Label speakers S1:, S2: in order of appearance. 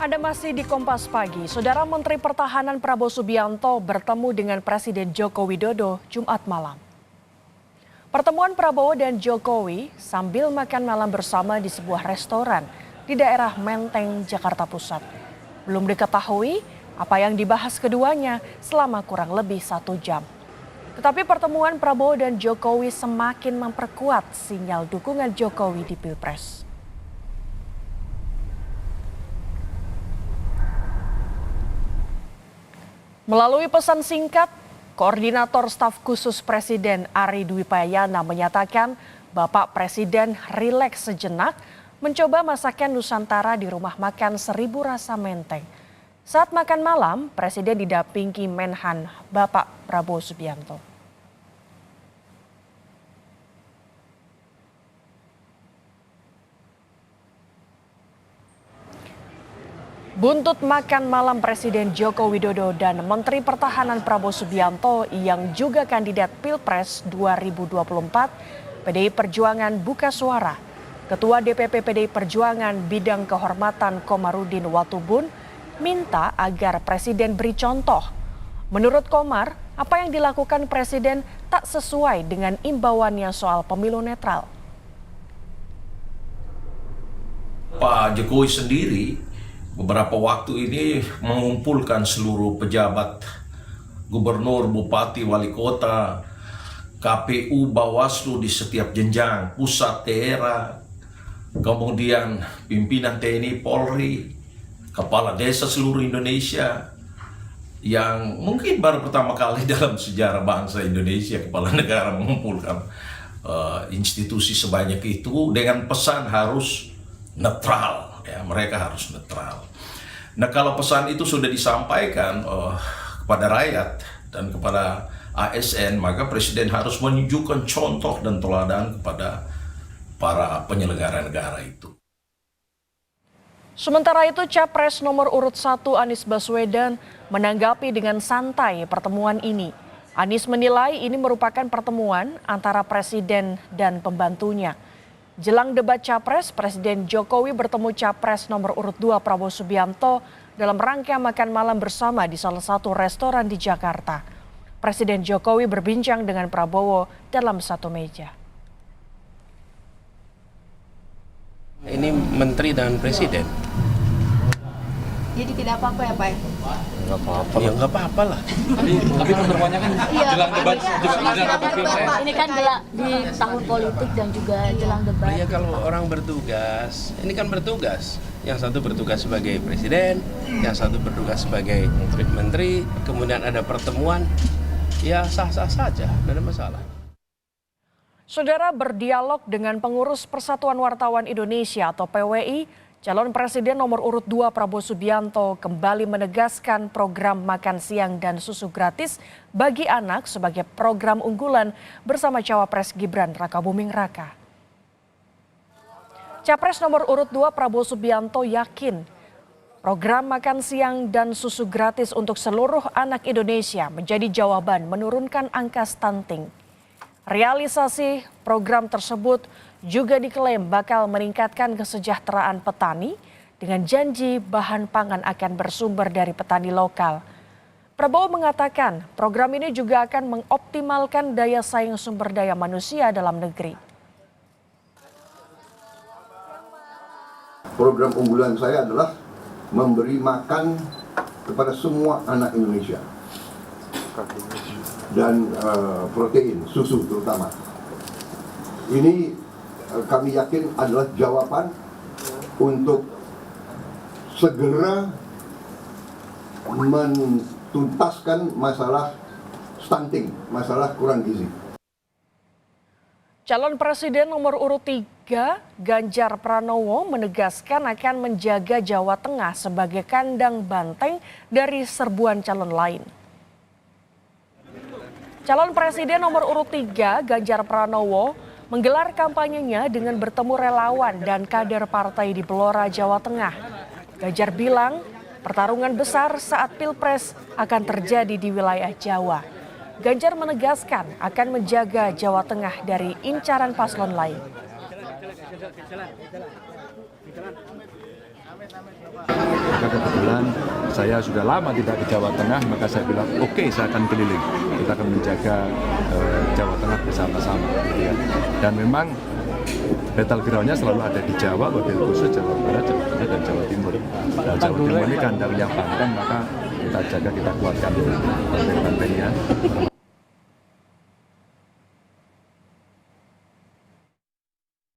S1: Anda masih di Kompas Pagi. Saudara Menteri Pertahanan Prabowo Subianto bertemu dengan Presiden Joko Widodo Jumat malam. Pertemuan Prabowo dan Jokowi sambil makan malam bersama di sebuah restoran di daerah Menteng, Jakarta Pusat. Belum diketahui apa yang dibahas keduanya selama kurang lebih 1 jam. Tetapi pertemuan Prabowo dan Jokowi semakin memperkuat sinyal dukungan Jokowi di Pilpres. Melalui pesan singkat, Koordinator Staf Khusus Presiden Ari Dwi Payana menyatakan Bapak Presiden rileks sejenak mencoba masakan Nusantara di rumah makan 1000 Rasa Menteng. Saat makan malam, Presiden didampingi Menhan Bapak Prabowo Subianto. Buntut makan malam Presiden Joko Widodo dan Menteri Pertahanan Prabowo Subianto yang juga kandidat Pilpres 2024, PDI Perjuangan buka suara. Ketua DPP PDI Perjuangan Bidang Kehormatan Komarudin Watubun minta agar Presiden beri contoh. Menurut Komar, apa yang dilakukan Presiden tak sesuai dengan imbauannya soal pemilu netral.
S2: Pak Jokowi sendiri beberapa waktu ini mengumpulkan seluruh pejabat, gubernur, bupati, wali kota, KPU, Bawaslu di setiap jenjang, pusat, daerah, kemudian pimpinan TNI, Polri, kepala desa seluruh Indonesia, yang mungkin baru pertama kali dalam sejarah bangsa Indonesia kepala negara mengumpulkan institusi sebanyak itu dengan pesan harus netral. Ya, mereka harus netral. Nah, kalau pesan itu sudah disampaikan kepada rakyat dan kepada ASN, maka Presiden harus menunjukkan contoh dan teladan kepada para penyelenggara negara itu.
S1: Sementara itu, Capres nomor urut 1 Anies Baswedan menanggapi dengan santai pertemuan ini. Anies menilai ini merupakan pertemuan antara Presiden dan pembantunya. Jelang debat Capres, Presiden Jokowi bertemu Capres nomor urut 2 Prabowo Subianto dalam rangka makan malam bersama di salah satu restoran di Jakarta. Presiden Jokowi berbincang dengan Prabowo dalam satu meja.
S3: Ini menteri dan presiden.
S4: Jadi tidak apa-apa ya Pak?
S3: Nggak apa-apa. Ya nggak apa-apa lah.
S5: Tapi pertemuannya kan jelang debat,
S4: Pak, ini kan di tahun politik dan juga jelang debat.
S3: Ya kalau orang bertugas, ini kan bertugas. Yang satu bertugas sebagai presiden, yang satu bertugas sebagai menteri, kemudian ada pertemuan, ya sah-sah saja, tidak ada masalah.
S1: Saudara, berdialog dengan pengurus Persatuan Wartawan Indonesia atau PWI, calon presiden nomor urut 2 Prabowo Subianto kembali menegaskan program makan siang dan susu gratis bagi anak sebagai program unggulan bersama Cawapres Gibran Rakabuming Raka. Capres nomor urut 2 Prabowo Subianto yakin program makan siang dan susu gratis untuk seluruh anak Indonesia menjadi jawaban menurunkan angka stunting. Realisasi program tersebut juga diklaim bakal meningkatkan kesejahteraan petani dengan janji bahan pangan akan bersumber dari petani lokal. Prabowo mengatakan program ini juga akan mengoptimalkan daya saing sumber daya manusia dalam negeri.
S6: Program unggulan saya adalah memberi makan kepada semua anak Indonesia. Dan protein, susu terutama. Ini kami yakin adalah jawaban untuk segera menuntaskan masalah stunting, masalah kurang gizi.
S1: Calon Presiden nomor urut 3 Ganjar Pranowo menegaskan akan menjaga Jawa Tengah sebagai kandang banteng dari serbuan calon lain. Calon Presiden nomor urut 3 Ganjar Pranowo menggelar kampanyenya dengan bertemu relawan dan kader partai di Blora, Jawa Tengah. Ganjar bilang pertarungan besar saat Pilpres akan terjadi di wilayah Jawa. Ganjar menegaskan akan menjaga Jawa Tengah dari incaran paslon lain.
S7: maka kebetulan saya sudah lama tidak ke Jawa Tengah, maka saya bilang oke, saya akan keliling, kita akan menjaga Jawa Tengah bersama-sama gitu ya. Dan memang battleground-nya selalu ada di Jawa, wabil khusus Jawa Barat, Jawa Tengah, dan Jawa Timur. Dan Jawa Timur ini kandangnya Banten, maka kita jaga, kita kuatkan banteng-bantengnya.